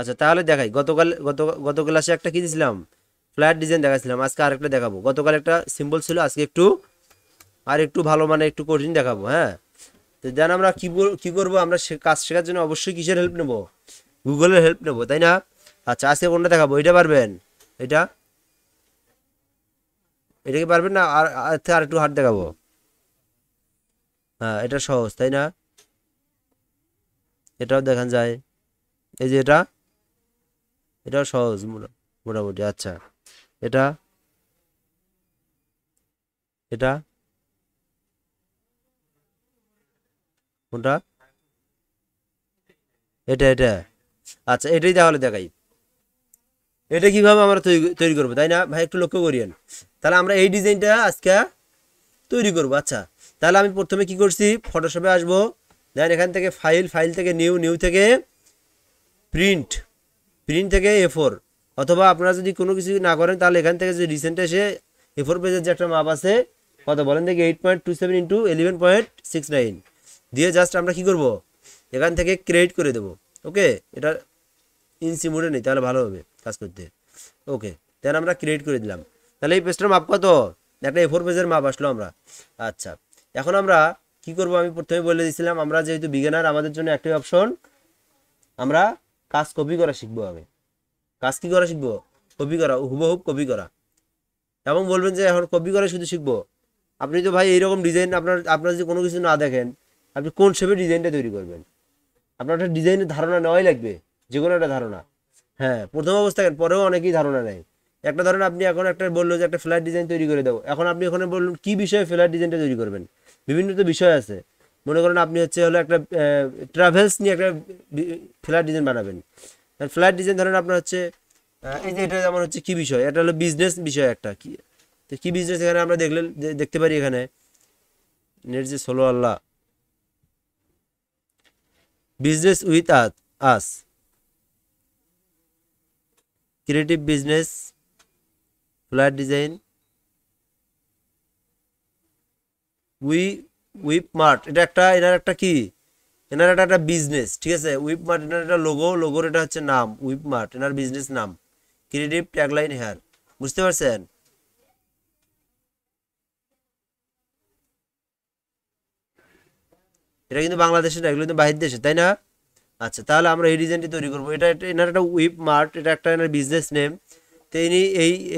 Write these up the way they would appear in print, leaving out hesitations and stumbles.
আচ্ছা তাহলে দেখাই, গতকাল গত ক্লাসে একটা কি দিয়েছিলাম, ফ্ল্যাট ডিজাইন দেখাচ্ছিলাম, আজকে আরেকটা দেখাবো। গতকাল একটা সিম্পল ছিল, আজকে একটু আর একটু ভালো মানে একটু কঠিন দেখাবো। হ্যাঁ, তো দেন আমরা কি করবো, আমরা কাজ শেখার জন্য অবশ্যই কিসের হেল্প নেবো, গুগলের হেল্প নেবো, তাই না? আচ্ছা আজকে কোনটা দেখাবো, এটা পারবেন? এটা এটা কি পারবেন না? আর একটু হার্ড দেখাবো? হ্যাঁ এটা সহজ, তাই না? এটাও দেখান যায়, এই যে এটাও সহজ মোটামুটি। আচ্ছা এটা এটা কোনটা? এটা আচ্ছা এটাই তাহলে দেখাই, এটা কিভাবে আমরা তৈরি করবো, তাই না ভাই? একটু লক্ষ্য করিয়েন। তাহলে আমরা এই ডিজাইনটা আজকে তৈরি করবো। আচ্ছা তাহলে আমি প্রথমে কি করছি, ফটোশপে আসবো, দেন এখান থেকে ফাইল থেকে নিউ থেকে প্রিন্ট, প্রিন্ট থেকে A4, অথবা আপনারা যদি কোনো কিছু না করেন তাহলে এখান থেকে যে রিসেন্ট এসে A4 পেজের যে একটা মাপ আছে, কত বলেন দেখি, 8.27 ইন্টু 11.69 দিয়ে জাস্ট আমরা কি করব, এখান থেকে ক্রিয়েট করে দেবো। ওকে, এটা ইঞ্চি মোডে নেই, তাহলে ভালো হবে কাজ করতে। ওকে, দেন আমরা ক্রিয়েট করে দিলাম। তাহলে এই পেজটার মাপ কত, একটা A4 পেজের মাপ আসলো আমরা। আচ্ছা এখন আমরা কি করব, আমি প্রথমে বলে দিয়েছিলাম আমরা যেহেতু বিগিনার, আমাদের জন্য একটাই অপশন, আমরা কাজ কপি করা শিখবো আগে। কাজ কি করা শিখবো? কপি করা, হুবহুব কপি করা। এবং বলবেন যে এখন কপি করে শুধু শিখবো, আপনি তো ভাই এইরকম ডিজাইন, আপনার যদি কোনো কিছু না দেখেন, আপনি কোন শেপে ডিজাইনটা তৈরি করবেন? আপনার একটা ডিজাইনের ধারণা নেওয়াই লাগবে, যে কোনো একটা ধারণা। হ্যাঁ প্রথম অবস্থায়, পরেও অনেকেই ধারণা নেয়। একটা ধরেন আপনি এখন একটা বললো যে একটা ফ্ল্যাট ডিজাইন তৈরি করে দাও, এখন আপনি ওখানে বললেন কি বিষয়ে ফ্ল্যাট ডিজাইনটা তৈরি করবেন, বিভিন্ন তো বিষয় আছে। মনে করেন আপনি হচ্ছে হলো একটা ট্রাভেলস নিয়ে একটা ফ্ল্যাট ডিজাইন বানাবেন। ফ্ল্যাট ডিজাইন ধরেন আপনার হচ্ছে এই যে এটা যেমন হচ্ছে কি বিষয়, এটা হলো বিজনেস বিষয় একটা কি, তো কি বিজনেস এখানে আমরা দেখতে পারি এখানে নেট যে ষোলো আল্লাহ, business with us, creative business, flat design, we উইপ মার্ট, এটা একটা এনার একটা কি, এনার একটা বিজনেস, ঠিক আছে? উইপ মার্ট এনার একটা লোগোর এটা হচ্ছে নাম, উইপ মার্ট এনার বিজনেস নাম, ক্রিয়েটিভ ট্যাগলাইন হেয়ার। বুঝতে পারছেন? এটা কিন্তু বাংলাদেশে না, এগুলো কিন্তু বাহির দেশে, তাই না? আচ্ছা তাহলে আমরা এই ডিজাইনটি তৈরি করবো, এনার একটা উইপ মার্ট, এটা একটা এনার বিজনেস নেম। তো ইনি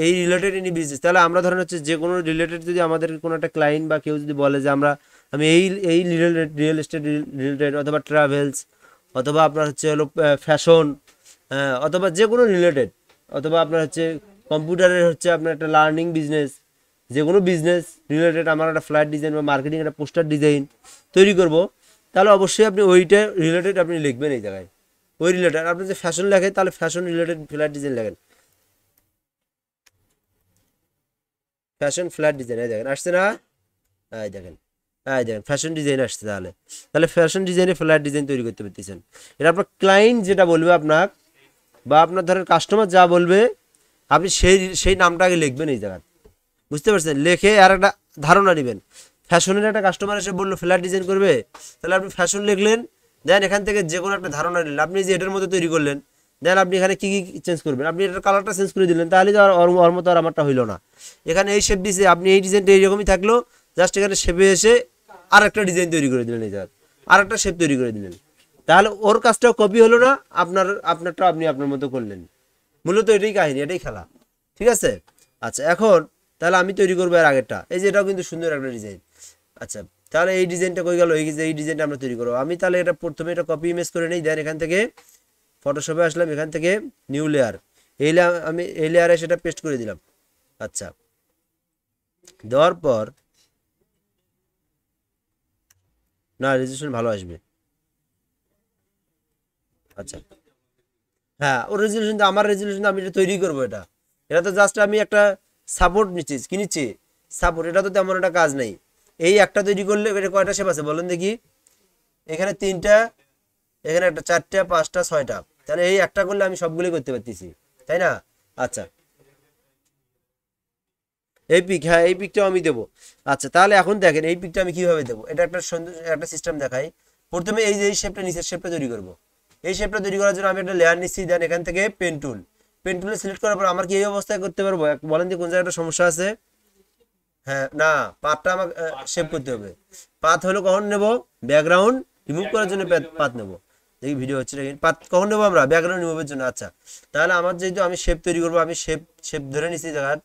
এই রিলেটেড ইনি বিজনেস, তাহলে আমরা ধরেন হচ্ছে যে কোনো রিলেটেড যদি আমাদের কোনো একটা ক্লায়েন্ট বা কেউ যদি বলে যে আমি এই রিয়েল এস্টেট রিলেটেড, অথবা ট্রাভেলস, অথবা আপনার হচ্ছে হলো ফ্যাশন, অথবা যে কোনো রিলেটেড, অথবা আপনার হচ্ছে কম্পিউটারের হচ্ছে আপনার একটা লার্নিং বিজনেস, যে কোনো বিজনেস রিলেটেড আমার একটা ফ্ল্যাট ডিজাইন বা মার্কেটিং একটা পোস্টার ডিজাইন তৈরি করব, তাহলে অবশ্যই আপনি ওইটা রিলেটেড আপনি লিখবেন এই জায়গায়। ওই রিলেটেড আপনি যে ফ্যাশন লেখেন, তাহলে ফ্যাশন রিলেটেড ফ্ল্যাট ডিজাইন লেখেন, ফ্যাশন ফ্ল্যাট ডিজাইন। এই দেখেন আসছে না, এই দেখেন, এই দেখেন ফ্যাশন ডিজাইন আসছে। তাহলে তাহলে ফ্যাশন ডিজাইনে ফ্ল্যাট ডিজাইন তৈরি করতে পারতেছেন। এটা আপনার ক্লায়েন্ট যেটা বলবে আপনার, বা আপনার ধরেন কাস্টমার যা বলবে, আপনি সেই নামটা আগে লিখবেন এই জায়গায়। বুঝতে পারছেন? লেখে আর একটা ধারণা নেবেন। ফ্যাশনের একটা কাস্টমার এসে বললো ফ্ল্যাট ডিজাইন করবে, তাহলে আপনি ফ্যাশন লিখলেন, দেন এখান থেকে যে কোনো একটা ধারণা নিলেন, আপনি যে এটার মধ্যে তৈরি করলেন, দেন আপনি এখানে কী কী চেঞ্জ করবেন, আপনি এটার কালারটা চেঞ্জ করে দিলেন, তাহলে তো আর ওর মতো আর আমারটা হইলো না। এখানে এই শেপ দিছে, আপনি এই ডিজাইনটা এইরকমই থাকলো, জাস্ট এখানে শেপে এসে আর একটা ডিজাইন তৈরি করে দিলেন, এই জায়গায় আর একটা শেপ তৈরি করে দিলেন, তাহলে ওর কাজটাও কপি হলো না, আপনারটা আপনি আপনার মতো করলেন। মূলত এটাই কাহিনী, এটাই খেলা। ঠিক আছে? আচ্ছা এখন তাহলে আমি তৈরি করবো এর আগেরটা, এই যে এটাও কিন্তু সুন্দর একটা ডিজাইন। আচ্ছা তাহলে এই ডিজাইনটা কই গেল, এই ডিজাইনটা আমরা তৈরি করবো। আমি তাহলে এটা প্রথমে এটা কপি ইমেজ করে নিই, দেন এখান থেকে ফটোশপে আসলাম, এখান থেকে নিউ লেয়ার, আমি এই লেয়ারে সেটা পেস্ট করে দিলাম। আচ্ছা দেওয়ার পর না রেজুলেশন ভালো আসবে। আচ্ছা হ্যাঁ, ওর রেজুলেশন, আমার রেজুলেশন আমি এটা তৈরি করবো, এটা এটা তো জাস্ট আমি একটা সাপোর্ট নিচ্ছি, কি নিচ্ছি? সাপোর্ট। এটা তো তেমন একটা কাজ নেই। এই একটা তৈরি করলে এটা কয়টা শেপ আছে বলেন দেখি, এখানে তিনটা, এখানে একটা, চারটা, পাঁচটা, ছয়টা, তাহলে এই একটা করলে আমি সবগুলি করতে পারতেছি, তাই না? আচ্ছা এই পিক, হ্যাঁ এই পিকটাও আমি দেবো। আচ্ছা তাহলে এখন দেখেন এই পিকটা আমি কিভাবে দেবো, এটা একটা সুন্দর একটা সিস্টেম দেখাই। প্রথমে এই যে এই শেপটা, নিচের শেপটা তৈরি করবো, এই শেপটা তৈরি করার জন্য আমি একটা লেয়ার নিচ্ছি, দেন এখান থেকে পেন টুলে সিলেক্ট করার পর আমার কি এই অবস্থায় করতে পারবো? বলেন যে কোন জায়গাটা সমস্যা আছে? হ্যাঁ না, পাথটা আমাকে শেপ করতে হবে। পাথ হলো কখন নেব? ব্যাকগ্রাউন্ড রিমুভ করার জন্য পাথ নেব। দেখি ভিডিও হচ্ছে পাথ কখন নেবো আমরা? ব্যাকগ্রাউন্ড রিমুভের জন্য। আচ্ছা, তাহলে আমার যেহেতু আমি শেপ তৈরি করবো, আমি শেপ ধরে নিচ্ছি জায়গার।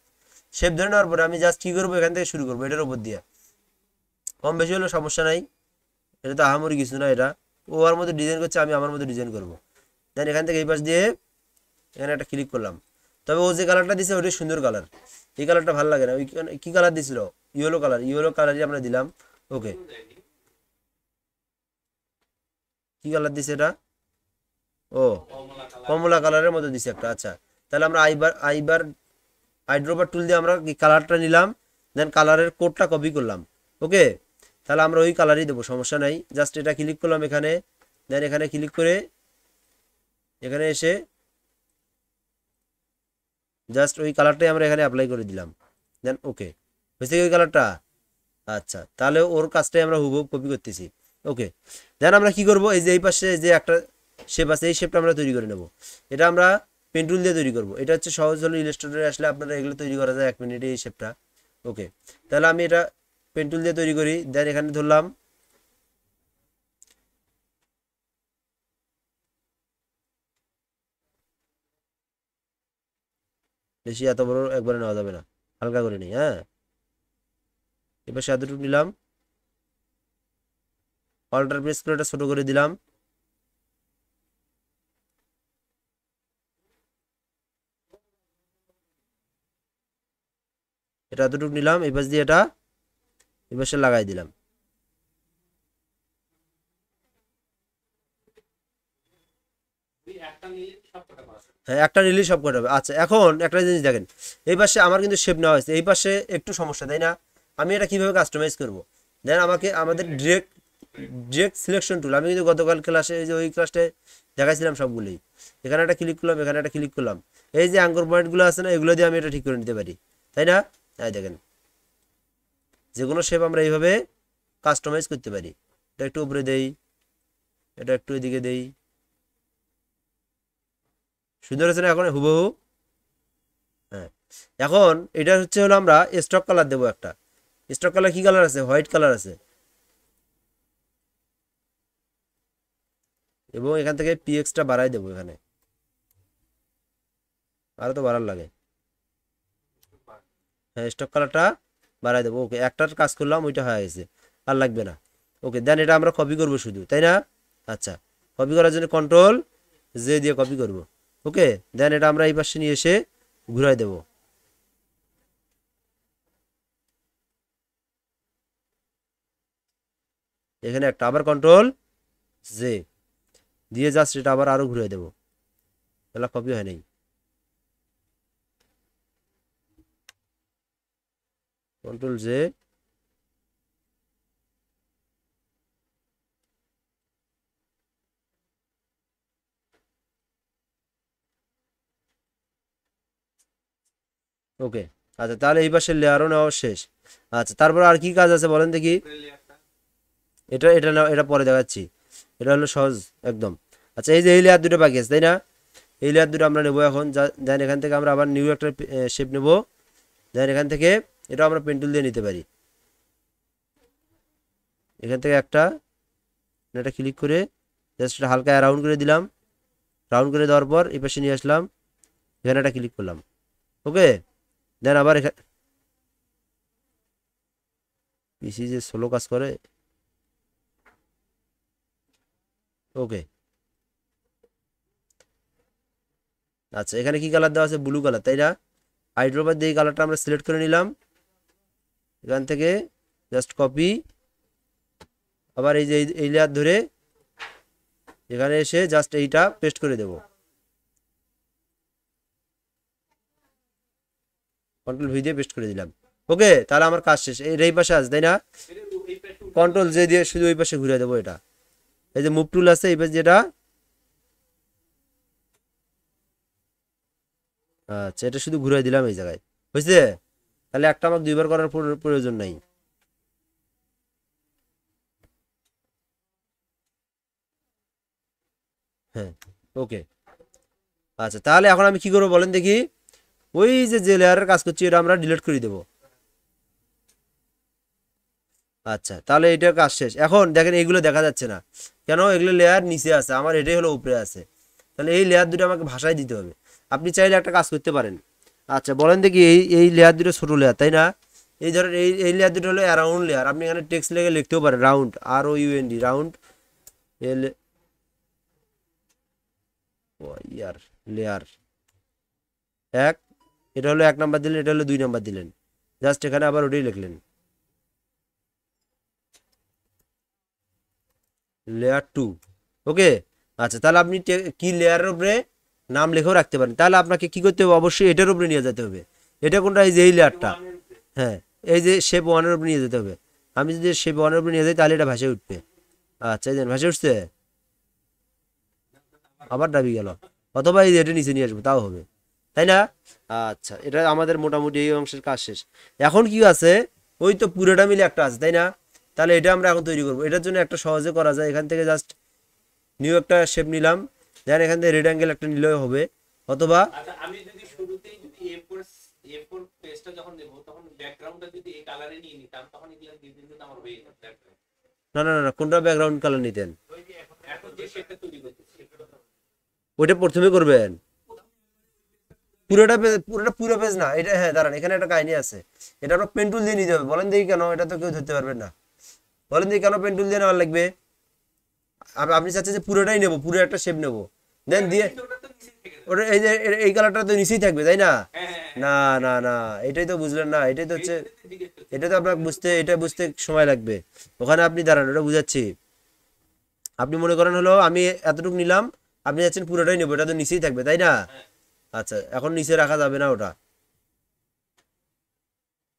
শেপ ধরে নেওয়ার পরে আমি জাস্ট কি করবো, এখান থেকে শুরু করবো এটার উপর দিয়ে। কম বেশি হলো সমস্যা নাই, এটা তো আহামরি কিছু না। এটা ও ওর মধ্যে ডিজাইন করছে, আমি আমার মধ্যে ডিজাইন করবো। দেন এখান থেকে এই পাশ দিয়ে এখানে একটা ক্লিক করলাম। তবে ও যে কালারটা দিছে ওটাই সুন্দর কালার, এই কালারটা ভালো লাগে না। ওই কি কালার দিছিল? ইয়েলো কালারই আমরা দিলাম। ওকে, কি কালার দিছে এটা? ও কমলা কালারের মধ্যে দিছে একটা। আচ্ছা, তাহলে আমরা আইড্রপার টুল দিয়ে আমরা কালারটা নিলাম, দেন কালারের কোডটা কপি করলাম। ওকে, তাহলে আমরা ওই কালারই দেবো, সমস্যা নাই। জাস্ট এটা ক্লিক করলাম এখানে, দেন এখানে ক্লিক করে এখানে এসে জাস্ট ওই কালারটাই আমরা এখানে অ্যাপ্লাই করে দিলাম। দেন ওকে, হয়েছে কি ওই কালারটা? আচ্ছা, তাহলে ওর কাজটাই আমরা হুবহু কপি করতেছি। ওকে, দেন আমরা কি করব, এই যে এই পাশে যে একটা শেপ আছে, এই শেপটা আমরা তৈরি করে নেব। এটা আমরা পেন টুল দিয়ে তৈরি করব। এটা হচ্ছে সহজ হলো, ইলাস্ট্রেটরে আসলে আপনারা এগুলো তৈরি করা যায় 1 মিনিটে এই শেপটা। ওকে, তাহলে আমি এটা পেন টুল দিয়ে তৈরি করি। দেন এখানে ধরলাম, বেশি এত বড় একবারে নেওয়া যাবে না, হালকা করে নিই। হ্যাঁ, এবার এতটুকু নিলাম, অল্টার প্রেস করে এটা ছোট করে দিলাম। এটা এতটুকু নিলাম, এই পাশ দিয়ে এটা এই পাশে লাগাই দিলাম। হ্যাঁ, একটা নিলেই সব কটা হবে। আচ্ছা, এখন একটা জিনিস দেখেন, এই পাশে আমার কিন্তু শেপ নেওয়া হয়েছে, এই পাশে একটু সমস্যা, তাই না? আমি এটা কিভাবে কাস্টমাইজ করব? দেন আমাদের ডিরেক্ট সিলেকশন টুল, আমি কিন্তু গতকাল ক্লাসে এই যে ওই ক্লাসটায় দেখাইছিলাম সবগুলোই। এখানে একটা ক্লিক করলাম, এখানে একটা ক্লিক করলাম, এই যে অ্যাঙ্কর পয়েন্টগুলো আছে না, এগুলো দিয়ে আমি এটা ঠিক করে নিতে পারি, তাই না? তাই দেখেন, যে কোনো শেপ আমরা এইভাবে কাস্টমাইজ করতে পারি। এটা একটু উপরে দেই, এটা একটু এদিকে দেই, সুন্দর হচ্ছে না এখন হুবহু? হ্যাঁ, এখন এটা হচ্ছে হলো আমরা স্টক কালার দেবো একটা। স্টক কালার কি কালার আছে? হোয়াইট কালার আছে। এবং এখান থেকে পিএক্সটা বাড়াই দেবো, এখানে আরো তো বাড়ার লাগে। হ্যাঁ, স্টক কালারটা বাড়াই দেবো। ওকে, একটার কাজ করলাম, ওইটা হয়ে গেছে, আর লাগবে না। ওকে, দেন এটা আমরা কপি করবো শুধু, তাই না? আচ্ছা, কপি করার জন্য কন্ট্রোল জে দিয়ে কপি করব। ওকে, দেন এটা আমরা এই পাশে নিয়ে এসে ঘুরাই দেবো। এখানে একটা আবার কন্ট্রোল জে দিয়ে জাস্ট এটা আবার আরো ঘুরে দেবো, তাহলে কপি হয় নাই। কন্ট্রোল জে, ওকে। আচ্ছা, তাহলে এই পাশের লেয়ারও নেওয়া শেষ। আচ্ছা, তারপর আর কি কাজ আছে বলেন দেখি? এটা এটা না, এটা পরে দেখাচ্ছি, এটা হলো সহজ একদম। আচ্ছা, এই যে এই লেয়ার দুটো বাকি আছে, তাই না? এই লেয়ার দুটো আমরা নেবো এখন। দেন এখান থেকে আমরা আবার নিউ একটা শেপ নেব। দেন এখান থেকে এটা আমরা পেন্টুল দিয়ে নিতে পারি। এখান থেকে একটা এটা ক্লিক করে জাস্ট এটা হালকা রাউন্ড করে দিলাম। রাউন্ড করে দেওয়ার পর এই পাশে নিয়ে আসলাম, এখানে একটা ক্লিক করলাম। ওকে, দেন আবার এখানে পিসি যে স্লো কাজ করে। ওকে, আচ্ছা, এখানে কি কালার দেওয়া আছে? ব্লু কালার, তাই না? হাইড্রোবার দিয়ে এই কালারটা আমরা সিলেক্ট করে নিলাম। এখান থেকে জাস্ট কপি, আবার এই যে এই লেয়ার ধরে এখানে এসে জাস্ট এইটা পেস্ট করে দেব। কন্ট্রোল ভি দিয়ে পেস্ট করে দিলাম। ওকে, তাহলে আমার কাজ শেষ। এই পাশে আছে, তাই না? কন্ট্রোল জে দিয়ে শুধু ওই পাশে ঘুরে দেবো এটা। এই যে মুভ টুল আছে এই পাশে যেটা, আচ্ছা, এটা শুধু ঘুরে দিলাম এই জায়গায়, বুঝছে? তাহলে একটা আমাকে দুইবার করার প্রয়োজন নাই। হ্যাঁ, ওকে। আচ্ছা, তাহলে এখন আমি কি করবো বলেন দেখি। ওই যে লেয়ারের কাজ করছি এটা আমরা ডিলিট করে দেবো। আচ্ছা, তাহলে এটার কাজ শেষ। এখন দেখেন এইগুলো দেখা যাচ্ছে না কেন, এগুলো লেয়ার নিচে আছে, আমার এটাই হলো উপরে আছে। তাহলে এই লেয়ার দুটো আমাকে ভাষায় দিতে হবে। আপনি চাইলে একটা কাজ করতে পারেন। আচ্ছা বলেন দেখি, এই লেয়ার দুটো ছোট লেয়ার তাই না? এই ধরেন এই লেয়ার দুটো হলো অ্যারাউন্ড লেয়ার। আপনি এখানে টেক্সট লেগে লিখতেও পারেন রাউন্ড, ROUND রাউন্ড। এল ইয়ার লেয়ার এক, এটা হলো 1 নাম্বার দিলেন, এটা হলো 2 নাম্বার দিলেন। জাস্ট এখানে আবার ওটাই লিখলেন লেয়ার 2। ওকে। আচ্ছা, তাহলে আপনি কি লেয়ারের উপরে নাম লেখেও রাখতে পারেন। তাহলে আপনাকে কি করতে হবে, অবশ্যই এটার উপরে নিয়ে যেতে হবে। এটা কোনটা, এই যে এই লেয়ারটা। হ্যাঁ, এই যে শেপ 1-এর উপরে নিয়ে যেতে হবে। আমি যদি শেপ 1-এর উপরে নিয়ে যাই তাহলে এটা ভাসে উঠবে। আচ্ছা, এই দেন ভাসে উঠছে, আবার দাবি গেল। অথবা এই যে এটা নিচে নিয়ে আসবো তাও হবে, তাই না? আচ্ছা, এটা আমাদের মোটামুটি এই অংশের কাজ শেষ। এখন কি আছে, ওই তো পুরোটা মিলে একটা আছে তাই না? তাহলে এটা আমরা এখন তৈরি করবো। এটার জন্য একটা সহজে করা যায়, এখান থেকে জাস্ট নিউ একটা শেপ নিলাম, দেন এখান থেকে রেড অ্যাঙ্গেল একটা নিলেও হবে। অথবা আচ্ছা, আমি যদি শুরুতেই যদি A4 পেজটা যখন দেব তখন ব্যাকগ্রাউন্ডটা যদি এই কালারে নিয়ে নিতাম তখন এগুলা দিয়ে দিলে আমার হয়ে যেত ব্যাকগ্রাউন্ড। না না না না, কোনটা ব্যাকগ্রাউন্ড কালার নিতেন? এখন যে শেপটা তৈরি করতেছি ওইটা প্রথমে করবেন। পুরো পেজ না এটা। হ্যাঁ দাঁড়ান, এখানে একটা কাহিনী আছে। এটা আমরা পেন্টুল দিয়ে নিতে হবে। বলেন দেখি কেন, এটা তো কেউ ধরতে পারবেন না। বলেন দেখি কেন পেন্টুল দিয়ে নেওয়ার লাগবে? আপনি চাচ্ছেন যে পুরোটাই নেবো, পুরো একটা শেপ নেবো, দেন দিয়ে কিন্তু ওটা তো নিচে থেকে যাবে। ওটা এই যে এই কালারটা তো নিচেই থাকবে তাই না? হ্যাঁ হ্যাঁ হ্যাঁ, না না না, এটাই তো বুঝলেন না। এটাই তো এই হচ্ছে, জন্যই তো জিজ্ঞেস করছি। এটা তো আপনার বুঝতে, এটা বুঝতে সময় লাগবে। ওখানে আপনি দাঁড়ান, ওটা বুঝাচ্ছি। আপনি মনে করেন হলো আমি এতটুকু নিলাম, আপনি যাচ্ছেন পুরোটাই নেবো, এটা তো নিচেই থাকবে তাই না? হ্যাঁ, আচ্ছা, এখন নিচে রাখা যাবে না ওটা।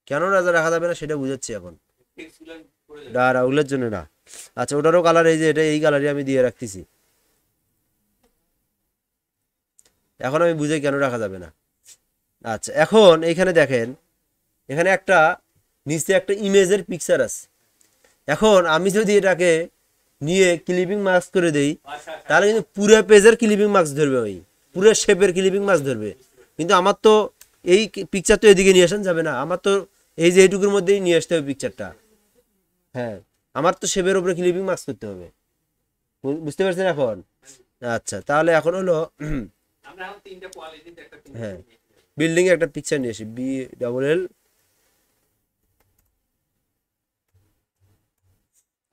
কেন রাজা রাখা যাবে না সেটা বুঝাচ্ছি এখন। টেক্সট গুলো পড়ে যাবে। না, ওগুলোর জন্য না। আচ্ছা, ওটারও কালার এই যে এটা, এই কালারই আমি দিয়ে রাখতেছি। এখন আমি বুঝাই কেন রাখা যাবে না। আচ্ছা, এখন এইখানে দেখেন, এখানে একটা নিচে একটা ইমেজের পিকচার আছে। এখন আমি যদি এটাকে নিয়ে ক্লিপিং মার্কস করে দেই, আচ্ছা আচ্ছা, তাহলে কিন্তু পুরো পেজের ক্লিপিং মার্কস ধরবে, ওই পুরো শেপের ক্লিপিং মার্কস ধরবে। কিন্তু আমার তো এই পিকচার তো এদিকে নিয়ে আসান যাবে না, আমার তো এই যে এইটুকুর মধ্যেই নিয়ে আসতে হবে পিকচারটা। হ্যাঁ, আমার তো শেপের উপরে ক্লিপিং মার্কস করতে হবে। বুঝতে পারছেন এখন? আচ্ছা, তাহলে এখন হলো আমরা এখন তিনটা কোয়ালিটিতে একটা হ্যাঁ, বিল্ডিং এ একটা পিকচার নিয়ে আসি, BLL।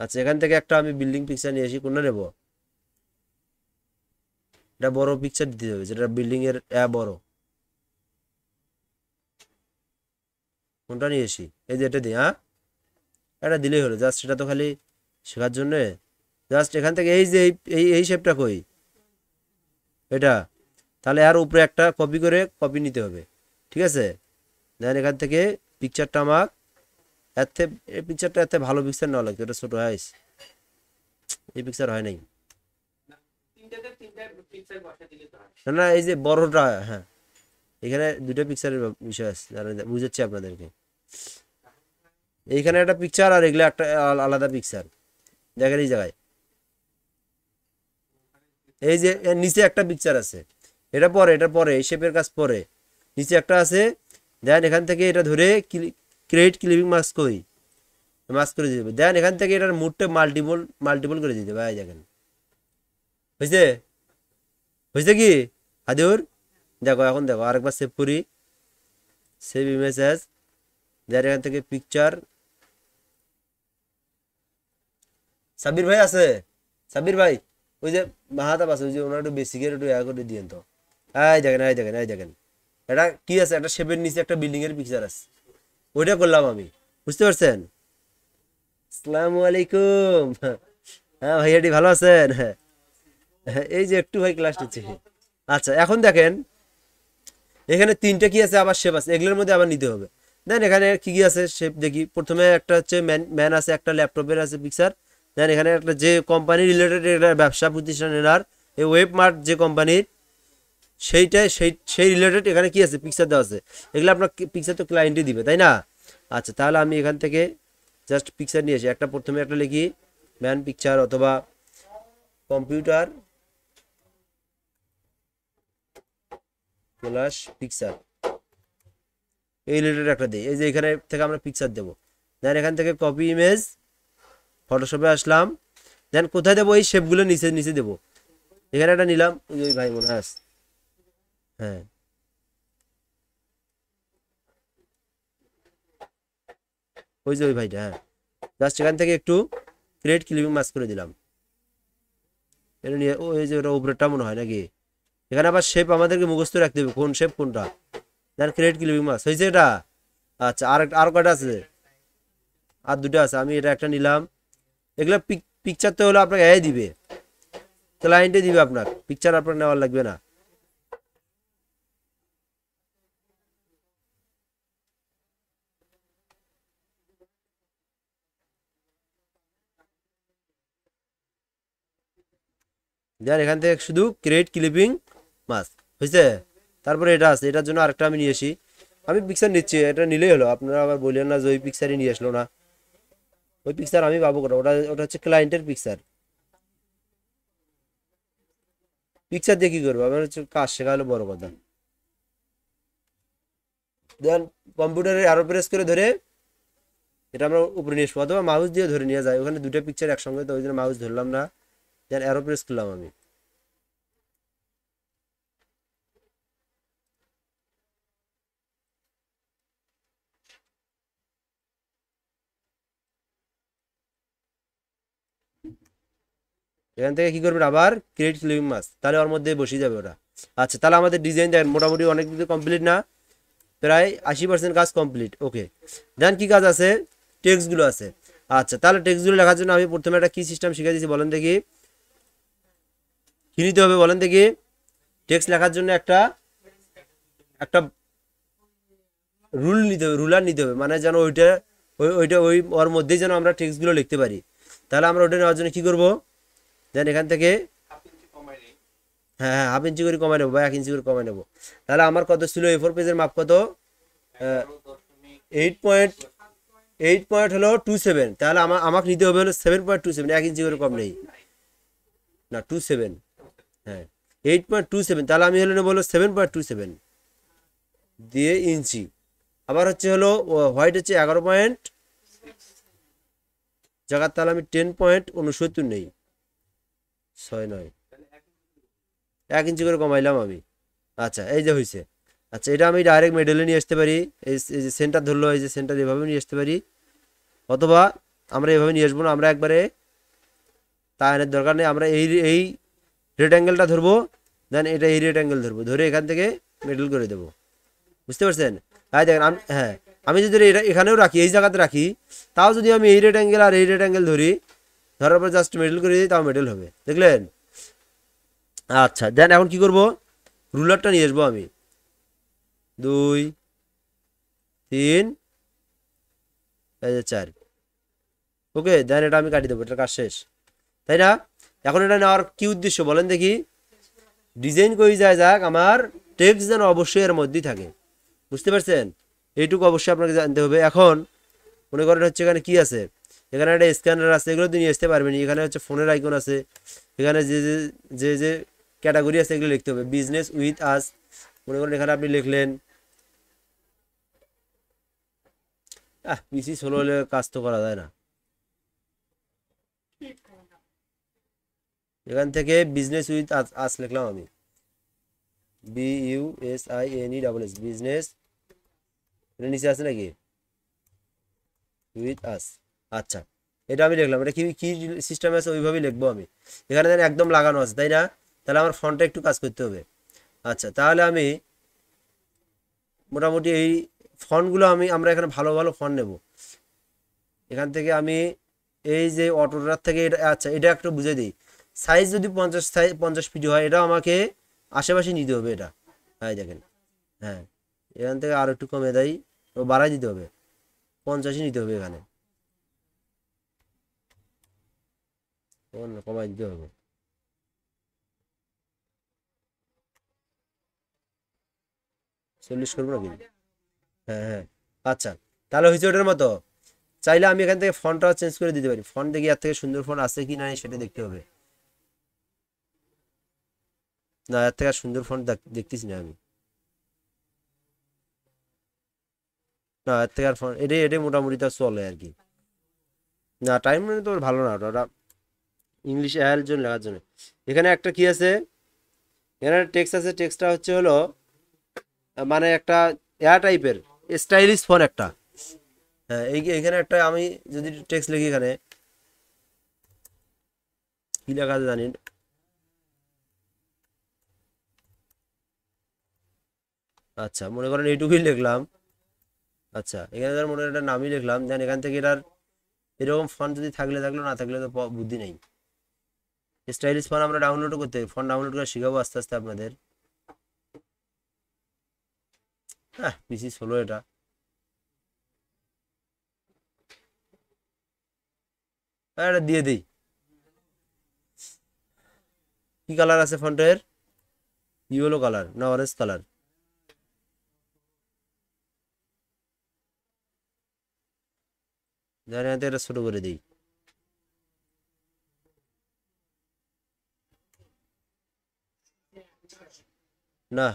আচ্ছা, এখান থেকে একটা আমি বিল্ডিং পিকচার নিয়ে আসি। কোনটা নেব? এটা বড় পিকচার দিতে হবে, যেটা বিল্ডিং এর বড়। কোনটা নিয়ে আসি? এই যে এটা দিই। হ্যাঁ, এটা দিলেই হলো, জাস্ট সেটা তো খালি শেখার জন্য। জাস্ট এখান থেকে এই যে এই শেপটা কই, এটা। তাহলে আর উপরে একটা কপি করে কপি নিতে হবে, ঠিক আছে? দেন এখান থেকে পিকচারটা আমার এতে, এই পিকচারটা এত ভালো পিকচার নেওয়া লাগতো, এটা ছোট হয়, এই পিকচার হয় নাই। তিনটাতে তিনটা পিকচার বসা দিলে তো হয়। না না, এই যে বড়টা। হ্যাঁ, এখানে দুটো পিকচারের বিষয় আছে, বুঝাচ্ছি আপনাদেরকে। এইখানে একটা পিকচার আর এগুলো একটা আলাদা পিকচার। দেখেন এই জায়গায় এই যে এর নিচে একটা পিকচার আছে, এটা পরে, এটা পরে, এই শেপের কাজ পরে, নিচে একটা আছে। দেন এখান থেকে এটা ধরে ক্রিয়েট ক্লিপিং মাস্ক কই, মাস্ক করে দিতে হবে। দেন এখান থেকে এটার মুডটা মাল্টিপল মাল্টিপল করে দিতে হবে। দেখেন হয়েছে? হয়েছে কি হাদিউর? দেখো, এখন দেখো, আরেকবার সেভ করি, সেভ ইমেজ অ্যাজ। দেন এখান থেকে পিকচার। সাব্বির ভাই আছে? সাব্বির ভাই, ওই যে মাহাতাব আছে, ওই যে ওনার একটু বেসিকের একটু করে দিয়েন তো। এই দেখেন, এই দেখেন, এই দেখেন, এটা কি আছে, একটা শেপের নিচে একটা বিল্ডিং এর পিকচার আছে, ওইটা করলাম আমি। বুঝতে পারছেন? আসসালামু আলাইকুম। হ্যাঁ ভাইয়াটি ভালো আছেন? হ্যাঁ, এই যে একটু ভাই ক্লাস নিচ্ছে। আচ্ছা, এখন দেখেন এখানে তিনটা কি আছে, আবার শেপ আছে, এগুলোর মধ্যে আবার নিতে হবে। দেন এখানে কি কি আছে শেপ দেখি। প্রথমে একটা হচ্ছে ম্যান আছে, একটা ল্যাপটপের আছে পিকচার। দেন এখানে একটা যে কোম্পানি রিলেটেড, এটা ব্যবসা প্রতিষ্ঠানের, আর এই ওয়েব মার্ট যে কোম্পানির, সেইটাই সেই রিলেটেড এখানে কি আছে পিকচার দেওয়া আছে। এগুলো আপনার পিকচার তো ক্লায়েন্টই দিবে তাই না? আচ্ছা, তাহলে আমি এখান থেকে জাস্ট পিকচার নিয়ে আসি। প্রথমে একটা লিখি ম্যান পিকচার, অথবা কম্পিউটার প্লাস পিকচার, এই রিলেটেড একটা দিই। এই যে এখানে থেকে আমরা পিকচার দেবো, দেন এখান থেকে কপি ইমেজ, ফটোশপে আসলাম, দেন কোথায় দেবো, এই শেপগুলো নিচে নিচে দেবো। এখানে একটা নিলাম, ওই ভাই মনে আছে, হ্যাঁ ওই যে ওই ভাইটা, হ্যাঁ জাস্ট এখান থেকে একটু ক্রিয়েট ক্লিপিং মাস্ক করে দিলাম। এটা নিয়ে ওই যে ওটা উপরেরটা মনে হয় নাকি, এখানে আবার শেপ আমাদেরকে মুখস্থ রাখতে হবে কোন শেপ কোনটা। দেন ক্রিয়েট ক্লিপিং মাস্ক হয়েছে এটা। আচ্ছা আর কয়টা আছে, আর দুটো আছে, আমি এটা একটা নিলাম। এগুলো পিকচার তো হলো আপনাকে এ দিবে, ক্লায়েন্টে দিবে, আপনার পিকচার আপনার নেওয়ার লাগবে না। দেন এখান থেকে শুধু ক্রিয়েট ক্লিপিং মাস্ক হয়েছে। তারপরে এটা আছে, এটার জন্য আরেকটা আমি নিয়ে আসি। আমি পিকচার নিচ্ছি, এটা নিলেই হলো, আপনারা আবার বললেন না যে ওই পিকচারই নিয়ে আসলো না। ওই পিকচার আমি পাবো কোটা, ওটা ওটা হচ্ছে ক্লায়েন্টের পিকচার। পিকচার দিয়ে কি করবো, আমার হচ্ছে কাজ শেখা হলো বড় কথা। দেন কম্পিউটারে আরো প্রেস করে ধরে এটা আমরা উপরে নিয়ে আসবো, অথবা মাউস দিয়ে ধরে নিয়ে যায়, ওখানে দুটো পিকচার একসঙ্গে, তো ওই জন্য মাউস ধরলাম না। দেন অ্যারো প্রেস করলাম আমি। এখান থেকে কি করবেন, আবার ক্রিয়েট ক্লিপিং মাস্ক, তাহলে ওর মধ্যে বসে যাবে ওটা। আচ্ছা তাহলে আমাদের ডিজাইন দেখেন মোটামুটি অনেক কিছু কমপ্লিট না, প্রায় 80% কাজ কমপ্লিট। ওকে, দেন কি কাজ আছে, টেক্সটগুলো আছে। আচ্ছা তাহলে টেক্সটগুলো লেখার জন্য আমি প্রথমে একটা কি সিস্টেম শিখে দিয়েছি বলেন দেখি, কি নিতে হবে বলেন দেখি। টেক্সট লেখার জন্য একটা একটা রুল নিতে হবে, রুলার নিতে হবে, মানে যেন ওইটা ওইটা ওই ওর মধ্যেই যেন আমরা টেক্সটগুলো লিখতে পারি। তাহলে আমরা ওটা নেওয়ার জন্য কি করব, দেন এখান থেকে হ্যাঁ হ্যাঁ 1/2 ইঞ্চি করে কমাই নেবো বা 1 ইঞ্চি করে কমাই নেবো। তাহলে আমার কত ছিল, A4 পেজের মাপ কত, 8.8 হলো 27, তাহলে আমাকে নিতে হবে হলো 7.27, 1 ইঞ্চি করে কম নেই না, 27, হ্যাঁ 8.27, তাহলে আমি হলো নেবো হলো 7.27 দিয়ে ইঞ্চি। আবার হচ্ছে হলো হোয়াইট হচ্ছে 11 জায়গার, তাহলে আমি 10.69 নেই, 6 9, 1 ইঞ্চি করে কমাইলাম আমি। আচ্ছা এই যে হয়েছে। আচ্ছা এটা আমি ডাইরেক্ট মেডেলে নিয়ে আসতে পারি, এই যে সেন্টার ধরলো, এই যে সেন্টার এভাবে নিয়ে আসতে পারি, অথবা আমরা এভাবে নিয়ে আসবো না, আমরা একবারে তাইনের দরকার নেই, আমরা এই এই রেড অ্যাঙ্গেলটা ধরবো, দেন এটা এই রেড অ্যাঙ্গেল ধরবো, ধরে এখান থেকে মেডেল করে দেবো, বুঝতে পারছেন। হ্যাঁ দেখেন আমি, হ্যাঁ আমি যদি এটা এখানেও রাখি, এই জায়গাতে রাখি, তাও যদি আমি এই রেড অ্যাঙ্গেল আর এই রেড অ্যাঙ্গেল ধরি, ধরার পর জাস্ট মেডেল করে দিই, তাও মেডেল হবে, দেখলেন। আচ্ছা দেন এখন কি করব, রুলারটা নিয়ে আসবো আমি, 2 3 এই যে 4। ওকে, দেন এটা আমি কাটি দেবো, এটা কাজ শেষ, তাই না। এখন এটা নেওয়ার কি উদ্দেশ্য বলেন দেখি, ডিজাইন করে যায় যাক, আমার টেক্সট যেন অবশ্যই এর মধ্যেই থাকে, বুঝতে পারছেন। এইটুকু অবশ্যই আপনাকে জানতে হবে। এখন মনে করেন হচ্ছে এখানে কি আছে, এখানে একটা স্ক্যানার আছে, এগুলো তো নিয়ে আসতে পারবেন, এখানে হচ্ছে ফোনের আইকন আছে, এখানে যে যে যে যে ক্যাটাগরি আছে এগুলো লিখতে হবে, বিজনেস উইথ আস, মনে করেন এখানে আপনি লিখলেন, পিসি স্লো হলে কাজ তো করা যায় না, এখান থেকে বিজনেস উইথ আস লিখলাম আমি, BUSINESS বিজনেস, এটা নিচে আছে নাকি, উইথ আস। আচ্ছা এটা আমি লিখলাম, এটা কি কি সিস্টেম আছে ওইভাবেই লিখবো আমি, এখানে যেন একদম লাগানো আছে, তাই না। তাহলে আমার ফন্টটা একটু কাজ করতে হবে। আচ্ছা তাহলে আমি মোটামুটি এই ফন্টগুলো আমরা এখানে ভালো ভালো ফন্ট নেব, এখান থেকে আমি এই যে অটোটার থেকে এটা, আচ্ছা এটা একটু বুঝে দিই, সাইজ যদি 50 পিটি হয়, এটা আমাকে আশেপাশে নিতে হবে এটা, হ্যাঁ দেখেন, হ্যাঁ এখান থেকে আরো একটু কমে দেয়, বাড়াই দিতে হবে, 50 নিতে হবে, এখানে কমাই দিতে হবে, 40 করবো নাকি, হ্যাঁ হ্যাঁ। আচ্ছা তাহলে হয়েছে ওটার মতো। চাইলে আমি এখান থেকে ফন্টটা চেঞ্জ করে দিতে পারি, ফন্ট দেখি এর থেকে সুন্দর ফন্ট আছে কি নাই সেটা দেখতে হবে, না এর থেকে আর সুন্দর ফন্ট দেখতেছি না আমি, না এর থেকে আর ফোন এটাই এটাই মোটামুটি তার চলে আর কি। না টাইম মানে তো ভালো না ওটা ইংলিশ এর জন্য লেখার জন্য। এখানে একটা কি আছে, এখানে টেক্সট আছে, টেক্সটটা হচ্ছে হলো মানে একটা এয়ার টাইপের স্টাইলিশ ফোন একটা। হ্যাঁ এইখানে একটা আমি যদি টেক্সট লিখি এখানে কি লেখা আছে জানি। আচ্ছা মনে করেন এইটুকুই লিখলাম। আচ্ছা এখানে ধর মনে করেন একটা নামই লিখলাম, দেন এখান থেকে এটার এরকম ফন্ট যদি থাকলে থাকলো, না থাকলে তো বুদ্ধি নেই। স্টাইলিশ ফোন আমরা ডাউনলোডও করতে ফোন ডাউনলোড করে শিখাবো আস্তে আস্তে আপনাদের। হ্যাঁ পিসি ষোলো এটা। হ্যাঁ এটা দিয়ে দিই। কি কালার আছে ফন্টের? ইয়েলো কালার না অরেঞ্জ কালার? দেন এতে এটা ছোট করে দিই। না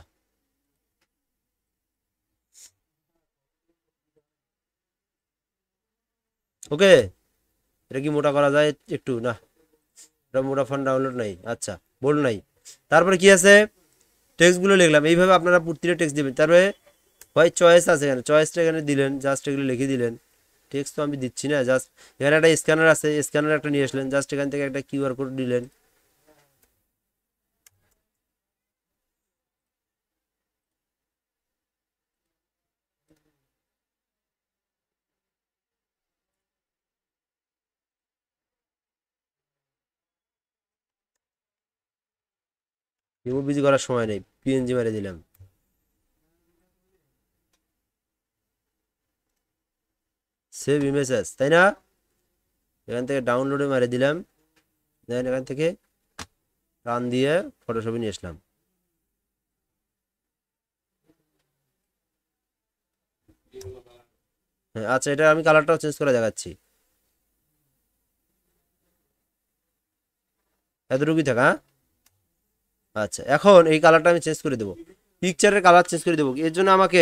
ওকে, এটা কি মোটা করা যায় একটু? না এটা মোটা ফন্ট ডাউনলোড নাই, আচ্ছা বোল্ড নাই। তারপরে কি আছে, টেক্সটগুলো লিখলাম এইভাবে আপনারা প্রতিটা টেক্সট দিবেন। তারপরে হয় চয়েস আছে, এখানে চয়েসটা এখানে দিলেন, জাস্ট এগুলো লিখে দিলেন। টেক্সট তো আমি দিচ্ছি না, জাস্ট এখানে একটা স্ক্যানার আছে, স্ক্যানার একটা নিয়ে আসলেন, জাস্ট এখান থেকে একটা কিউআর কোড দিলেন। রিমুভ বিজি করার সময় নেই, পিএনজি মেরে দিলাম। সেভ ইমেজেস তাই না, এখান থেকে ডাউনলোডে মেরে দিলাম। দেন এখান থেকে রান দিয়ে ফটোশপে নিয়ে আসলাম। হ্যাঁ আচ্ছা এটা আমি কালারটাও চেঞ্জ করে দেখাচ্ছি। এতটুকুই থাকা, হ্যাঁ? আচ্ছা এখন এই কালারটা আমি চেঞ্জ করে দেবো, পিকচারের কালার চেঞ্জ করে দেবো। এর জন্য আমাকে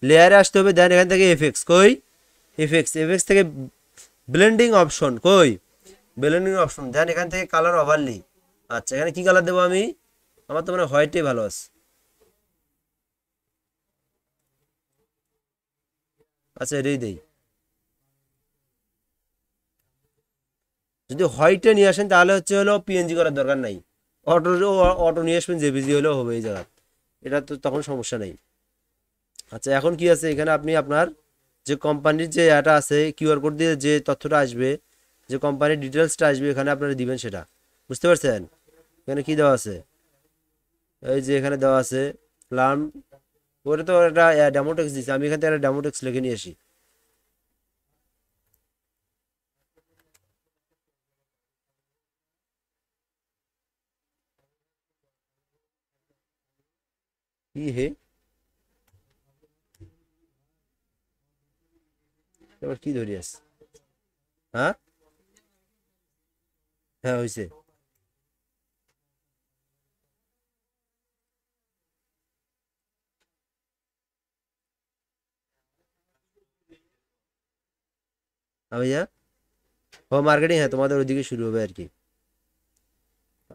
লেয়ারে আসতে হবে, দেন এখান থেকে এফএক্স কই, এফএক্স এফএক্স থেকে ব্লেন্ডিং অপশন কই, ব্লেন্ডিং অপশন, দেন এখান থেকে কালার ওভারলি। আচ্ছা এখানে কি কালার দেবো আমি? আমার তো মানে হোয়াইটই ভালো আছে। আচ্ছা এটাই দেই। যদি হোয়াইটে নিয়ে আসেন তাহলে হচ্ছে হলো পিএনজি করার দরকার নাই, অটো অটো নিয়ে আসবেন, জেপিজি হলেও হবে এই জায়গা, এটা তো তখন সমস্যা নেই। আচ্ছা এখন কি আছে এখানে, আপনি আপনার যে কোম্পানির যে এটা আছে কিউআর কোড দিয়ে যে তথ্যটা আসবে, যে কোম্পানির ডিটেলসটা আসবে এখানে আপনারা দিবেন সেটা, বুঝতে পারছেন? এখানে কি দেওয়া আছে, এই যে এখানে দেওয়া আছে লার্ন, ওটা তো একটা ডেমোটেক্স দিচ্ছে, আমি এখান থেকে একটা ডেমোটেক্স লিখে নিয়ে আসি। কি হে, এবার কি ধরি আছে? হ্যাঁ হ্যাঁ হয়েছে। ভাইয়া ও মার্কেটিং, হ্যাঁ তোমাদের ওইদিকে শুরু হবে আর কি।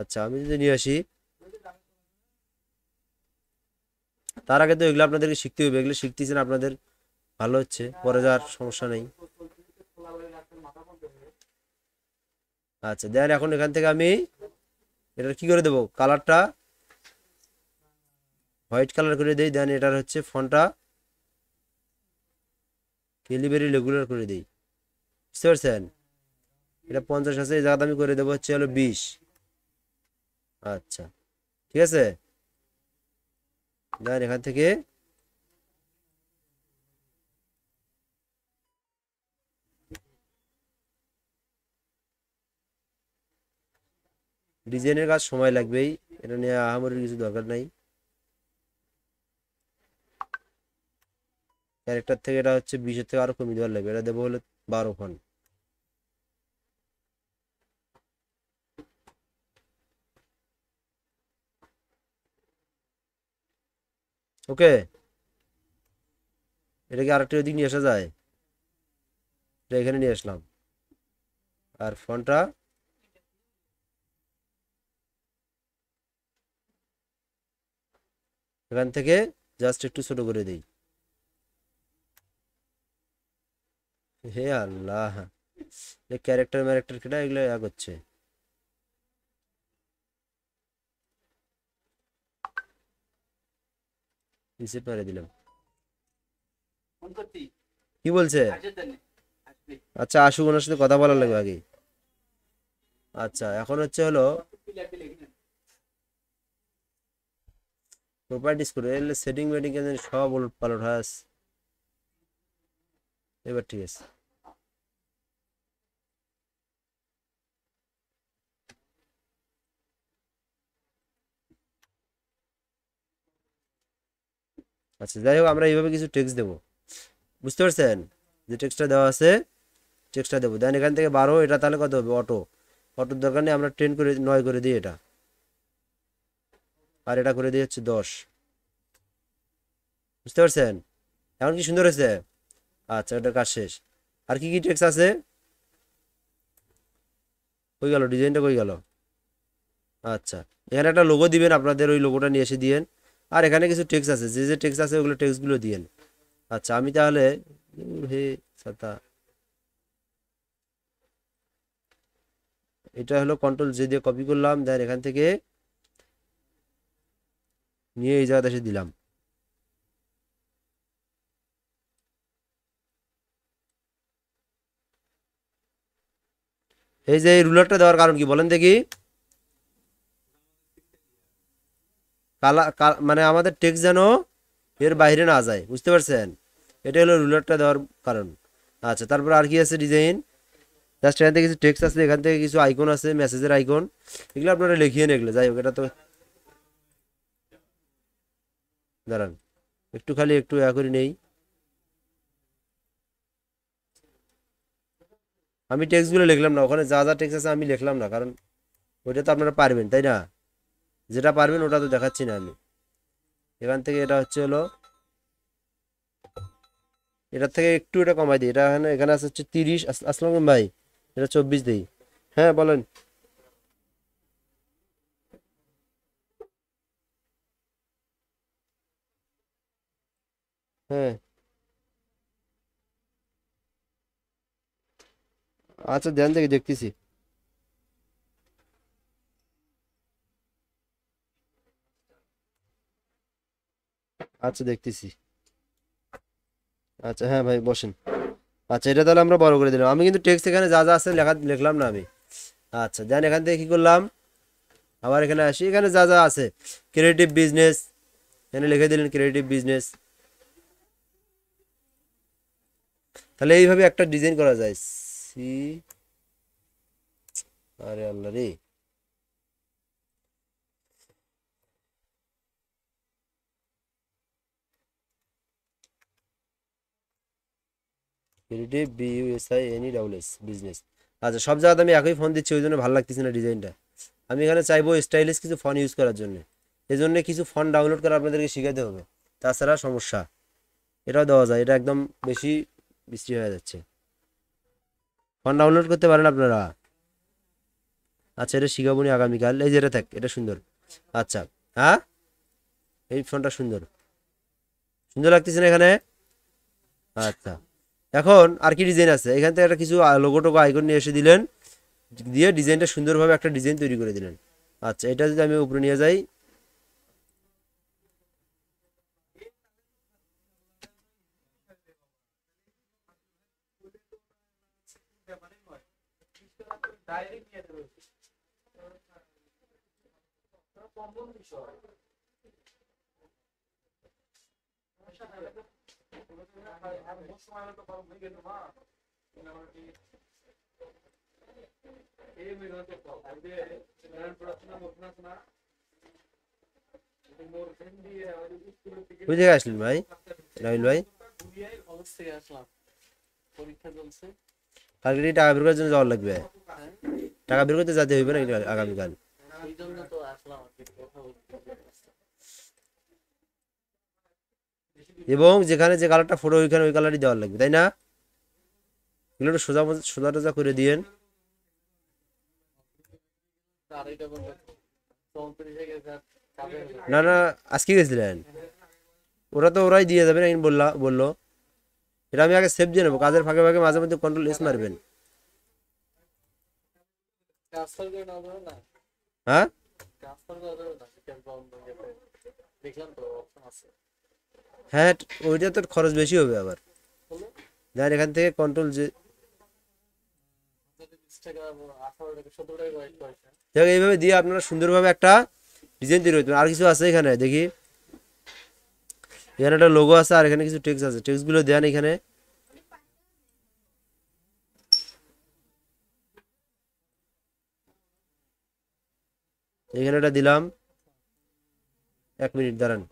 আচ্ছা আমি যদি নিয়ে আসি, তার আগে তো এগুলো আপনাদেরকে শিখতে হবে, এগুলো শিখতেছেন আপনাদের ভালো হচ্ছে, পরে যাওয়ার সমস্যা নেই। আচ্ছা দেন এখন এখান থেকে আমি এটা কি করে দেবো, কালারটা হোয়াইট কালার করে দিই, দেন এটার হচ্ছে ফন্টটা ক্যালিবারি রেগুলার করে দিই, বুঝতে পারছেন? এটা 50 আছে, এই জায়গাতে আমি করে দেবো হচ্ছে হলো 20। আচ্ছা ঠিক আছে, দেন এখান থেকে ডিজাইনের কাজ সময় লাগবেই, এটা নিয়ে আহামরির কিছু দরকার নাই। ক্যারেক্টার থেকে এটা হচ্ছে 20-এর থেকে আরো কমিয়ে দেওয়ার লাগবে, এটা দেবো হলো 12 ফন্ট। ওকে এটা কি আরেকটা ওদিক নিয়ে আসা যায়? এটা এখানে নিয়ে আসলাম, আর ফোনটা এখান থেকে জাস্ট একটু ছোট করে দিই। হে আল্লাহ, এই ক্যারেক্টার ম্যারেক্টার কেটা এগুলো করছে। রিসিপ্ট মেরে দিলাম। ফোন করতি কি বলছে? আসে তো আসবে আচ্ছা আসুক, ওনার সাথে কথা বলার লাগবে আগে। আচ্ছা এখন হচ্ছে হলো প্রপার্টিস করে সেটিং মেটিং কেন জানি সব উলট পালট হয় আছে। এবার ঠিক আছে। আচ্ছা যাই হোক, আমরা এইভাবে কিছু টেক্সট দেবো, বুঝতে পারছেন? যে টেক্সটটা দেওয়া আছে, টেক্সটটা দেবো। দেন এখান থেকে 12, এটা তাহলে কত হবে? অটো, অটোর দরকার নেই, আমরা 10 করে 9 করে দিই এটা, আর এটা করে দিই হচ্ছে 10। বুঝতে পারছেন? এখন কি সুন্দর হয়েছে? আচ্ছা এটা কাজ শেষ। আর কি কি টেক্সট আছে? কই গেল ডিজাইনটা, কই গেল? আচ্ছা এখানে একটা লোগো দিবেন, আপনাদের ওই লোগোটা নিয়ে এসে দিয়েন। আর এখানে কিছু টেক্সট আছে, যে যে টেক্সট আছে ওগুলো টেক্সটগুলো দিয়েন। আচ্ছা আমি তাহলে হে ছাতা, এটা হলো কন্ট্রোল জে দিয়ে কপি করলাম, দেন এখান থেকে নিয়ে এই জায়গাতে এসে দিলাম। এই যে এই রুলারটা দেওয়ার কারণ কি বলেন দেখি? মানে আমাদের টেক্সট যেন এর বাইরে না যায়, বুঝতে পারছেন? এটা হলো রুলারটা দেওয়ার কারণ। আচ্ছা তারপর আর কি আছে ডিজাইন? জাস্ট এখান থেকে কিছু টেক্সট আছে, এখান থেকে কিছু আইকন আছে, মেসেজের আইকন, এগুলো আপনারা লিখিয়ে নেন এগুলো। যাই হোক এটা তো দাঁড়ান, একটু খালি একটু করে নেই। আমি টেক্সটগুলো লিখলাম না, ওখানে যা যা টেক্সট আছে আমি লিখলাম না, কারণ ওইটা তো আপনারা পারবেন তাই না? যেটা পারবেন ওটা তো দেখাচ্ছি না আমি। এখান থেকে এটা হচ্ছে হলো, এটার থেকে একটু এটা কমাই দিই। এটা এখানে এখানে আছে হচ্ছে 30। আসসালাম ভাই, এটা 24 দিই। হ্যাঁ বলেন। হ্যাঁ আচ্ছা ধ্যান থেকে দেখতেছি। আচ্ছা দেখতেছি। আচ্ছা হ্যাঁ ভাই বসেন। আচ্ছা এটা তাহলে আমরা বড় করে দিলাম। আমি কিন্তু টেক্সট এখানে যা যা আছে লেখা লিখলাম না আমি। আচ্ছা দেন এখান থেকে কি করলাম, আবার এখানে আসি, এখানে যা যা আছে ক্রিয়েটিভ বিজনেস, এখানে লিখে দিলেন ক্রিয়েটিভ বিজনেস। তাহলে এইভাবে একটা ডিজাইন করা যায়। সি, আরে আল্লাহ রে, ক্রিয়েটিভ BUSINESS বিজনেস। আচ্ছা সব জায়গাতে আমি একই ফোন দিচ্ছি, ওই জন্য ভালো লাগতেছে না ডিজাইনটা। আমি এখানে চাইবো স্টাইলিশ কিছু ফোন ইউজ করার জন্য। এই জন্য কিছু ফোন ডাউনলোড করে আপনাদেরকে শিখাতে হবে, তাছাড়া সমস্যা। এটাও দেওয়া যায়, এটা একদম বেশি বৃষ্টি হয়ে যাচ্ছে। ফোন ডাউনলোড করতে পারেন আপনারা। আচ্ছা এটা শিখাবো নি আগামীকাল। এই যে এটা থাক, এটা সুন্দর। আচ্ছা হ্যাঁ, এই ফোনটা সুন্দর, সুন্দর লাগতেছে না এখানে? আচ্ছা এখন আর কি ডিজাইন আছে? এখান থেকে একটা কিছু লোগো টোগো আইকন নিয়ে এসে দিলেন, দিয়ে ডিজাইনটা সুন্দরভাবে একটা ডিজাইন তৈরি করে দিলেন। আচ্ছা এটা যদি আমি উপরে নিয়ে যাই, ডাইরেক্ট নিয়ে দেবে কমন বিষয় সময় তো কম হয়ে গেল মা এই মেরে তো কম আইডে গ্রান্ড প্রোডাকশন ওপেন না মোর হিন্দি আর স্কুল থেকে কোন জায়গায় আসলেন ভাই রাহুল ভাই? দুনিয়ায় কলেজ থেকে আসলাম, পরীক্ষা চলছে। কালকে টাকা বের করার জন্য যাওয়ার লাগবে, টাকা বের করতে যেতে হইবে না আগামীকাল। এই জন্য তো আসলাম আর কি কথা বলতে। এবং যেখানে যে কালারটা ফটো ওইখানে ওই কালারই দেওয়ার লাগবে, তাই না? এগুলো একটু সোজা সোজা টোজা করে দিয়েন। আর এটা বলতে 34 থেকে কাবে না না, আজকে গেছিলেন? ওরা তো ওরাই দিয়ে যাবে না, বললো। এটা আমি আগে সেভ দিয়ে নেবো, কাজের ফাঁকে ফাঁকে মাঝে মধ্যে কন্ট্রোল এস মারবেন। ট্রান্সফার করে নাও না, হ্যাঁ ট্রান্সফার করে দাও না, সেটা বন্ধ গেছে দেখলাম তো অপশন আছে। হ্যাঁ, ওইটা তো খরচ বেশি হবে আবার। বলো দেন এখান থেকে কন্ট্রোল যে 20 টাকা 18 টাকা 17 টাকা ওয়েট করেছে। দেখ, এইভাবে দিয়ে আপনারা সুন্দরভাবে একটা ডিজাইন তৈরি করতে পারেন। আর কিছু আছে এখানে দেখি, এখানে একটা লোগো আছে আর এখানে কিছু টেক্সট আছে, টেক্সটগুলো দেন এখানে। এখানে এটা দিলাম, 1 মিনিট দাঁড়ান।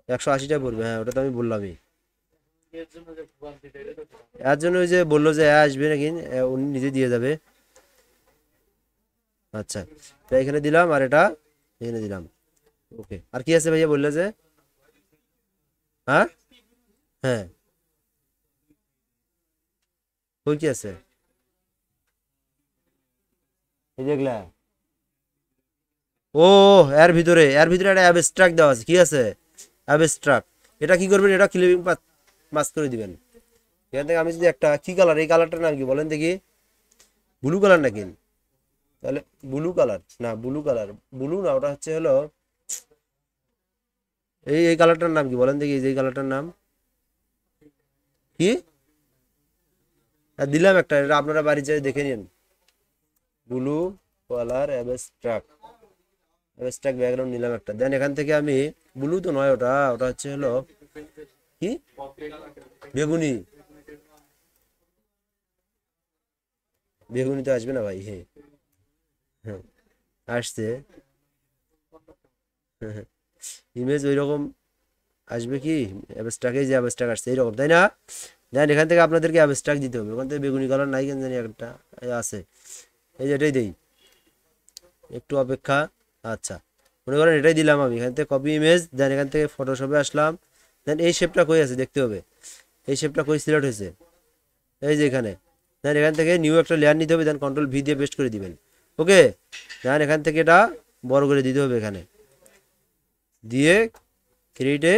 180টা পড়বে, হ্যাঁ ওটা তো আমি বললামই। এর জন্য যে ভোগান্তিটা এটা তো এর জন্য ওই যে বললো যে আসবে নাকি, উনি নিজে দিয়ে যাবে। আচ্ছা, এটা এখানে দিলাম আর এটা এখানে দিলাম। ওকে, আর কি আছে ভাইয়া বললে যে? হ্যাঁ হ্যাঁ, ওই কি আছে এই দেখলা? ও, এর ভিতরে একটা অ্যাবস্ট্রাক্ট দেওয়া আছে, কি আছে? অ্যাবস্ট্রাক্ট। এটা কি করবেন, এটা ক্লিপিং মাস্ক করে দিবেন। এখান থেকে আমি যদি একটা, কি কালার, এই কালারটার নাম কি বলেন দেখি? ব্লু কালার নাকি? তাহলে ব্লু কালার না, ব্লু না, ওটা হচ্ছে হলো এই কালারটার নাম কি বলেন দেখি? এই কালারটার নাম কি? দিলাম একটা, এটা আপনারা বাড়ি যেয়ে দেখে নিন। ব্লু কালার অ্যাবস্ট্রাক্ট ব্যাকগ্রাউন্ড নিলাম একটা। দেন এখান থেকে আমি, ব্লু তো নয়, ওটা ওটা হচ্ছে হলো কি, বেগুনি। বেগুনি তো আসবে না ভাই। হ্যাঁ হ্যাঁ, আসছে। ইমেজ ওই রকম আসবে কি? অ্যাবস্ট্রাক্ট, এই যে অ্যাবস্ট্রাক্ট আসছে এইরকম, তাই না? দেন এখান থেকে আপনাদেরকে অ্যাবস্ট্রাক্ট দিতে হবে। ওখান থেকে বেগুনি কালার নাই কেন জানি একটা আছে, এই যে এটাই দেই, একটু অপেক্ষা। আচ্ছা, মনে করেন এটাই দিলাম আমি। এখান থেকে কপি ইমেজ, দেন এখান থেকে ফটোশপে আসলাম। দেন এই শেপটা কই আছে দেখতে হবে, এই শেপটা কই সিলেক্ট হয়েছে, এই যে এখানে। দেন এখান থেকে নিউ একটা লেয়ার নিতে হবে, দেন কন্ট্রোল ভি দিয়ে পেস্ট করে দিবেন। ওকে, দেন এখান থেকে এটা বড় করে দিতে হবে, এখানে দিয়ে ক্রিয়েটে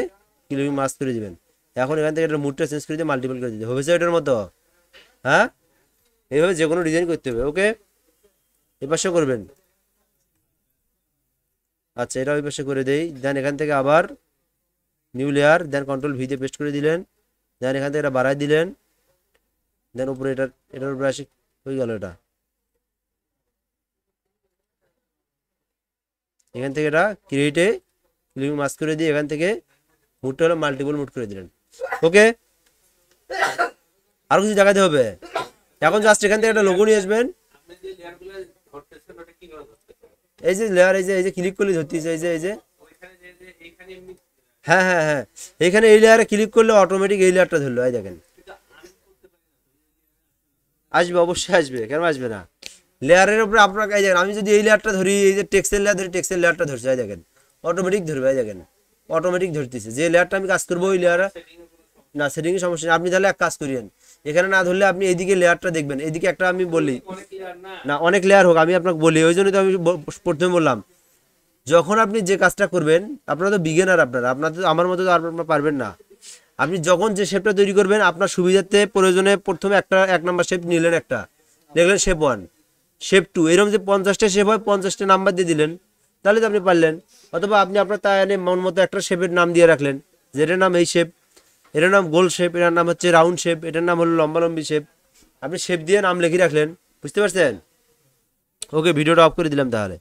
ক্লিপিং মাস্ক করে দিবেন। এখন এখান থেকে এটা মুডটা চেঞ্জ করে দিয়ে মাল্টিপল করে দিতে হবে, এটার মতো। হ্যাঁ, এইভাবে যে কোনো ডিজাইন করতে হবে। ওকে, এই পাশে করবেন। আচ্ছা, এটা ওই পাশে করে দেই। দেন এখান থেকে আবার নিউ লেয়ার, দেন কন্ট্রোল ভি দিয়ে পেস্ট করে দিলেন। দেন এখান থেকে এটা বাড়াই দিলেন। দেন উপরে এটার উপরে আসি, হয়ে গেল এটা। এখান থেকে এটা ক্রিয়েটে ক্লিপিং মাস্ক করে দিয়ে এখান থেকে মুডটা হলো মাল্টিপল মুড করে দিলেন। ওকে, আর কিছু দেখাতে হবে? এখন জাস্ট এখান থেকে একটা লোগো নিয়ে আসবেন। আপনি যে লেয়ারগুলো ধরতেছেন ওটা কি করে ধরতেছেন? এই যে লেয়ার, এই যে ক্লিক করলে ধরতেছে, এই যে ওইখানে যে এইখানে এমনি হ্যাঁ হ্যাঁ হ্যাঁ, এখানে এই লেয়ারে ক্লিক করলে অটোমেটিক এই লেয়ারটা ধরলো, এই দেখেন। কিন্তু আমি করতে পারি না। আসবে, অবশ্যই আসবে, কেন আসবে না? লেয়ারের উপরে আপনার, এই দেখেন, আমি যদি এই লেয়ারটা ধরি, এই যে টেক্সটের লেয়ার ধরি, টেক্সটের লেয়ারটা ধরছে, এই দেখেন, অটোমেটিক ধরবে, এই দেখেন, অটোমেটিক ধরতেছে। যে লেয়ারটা আমি কাজ করবো ওই লেয়ার, না সেটিং এর সমস্যা নেই। আপনি তাহলে এক কাজ করিয়েন, এখানে না ধরলে আপনি এইদিকে লেয়ারটা দেখবেন, এইদিকে একটা আমি বলি অনেক লেয়ার না। না, অনেক লেয়ার হোক, আমি আপনাকে বলি, ওই জন্য তো আমি প্রথমে বললাম, যখন আপনি যে কাজটা করবেন, আপনারা তো বিগিনার, আপনার তো আমার মতো তো আপনারা পারবেন না। আপনি যখন যে শেপটা তৈরি করবেন, আপনার সুবিধার্থে প্রয়োজনে প্রথমে এক নাম্বার শেপ নিলেন, একটা দেখলেন শেপ 1, শেপ 2, এরকম যে 50টা শেপ হয় 50টা নাম্বার দিয়ে দিলেন, তাহলে তো আপনি পারলেন। অথবা আপনি আপনার তাই মন মতো একটা শেপের নাম দিয়ে রাখলেন, যেটার নাম এই শেপ, এটার নাম গোল শেপ, এটার নাম হচ্ছে রাউন্ড শেপ, এটার নাম হলো লম্বালম্বি শেপ। আপনি শেপ দিয়ে নাম লিখে রাখলেন, বুঝতে পারছেন? ওকে, ভিডিওটা অফ করে দিলাম তাহলে।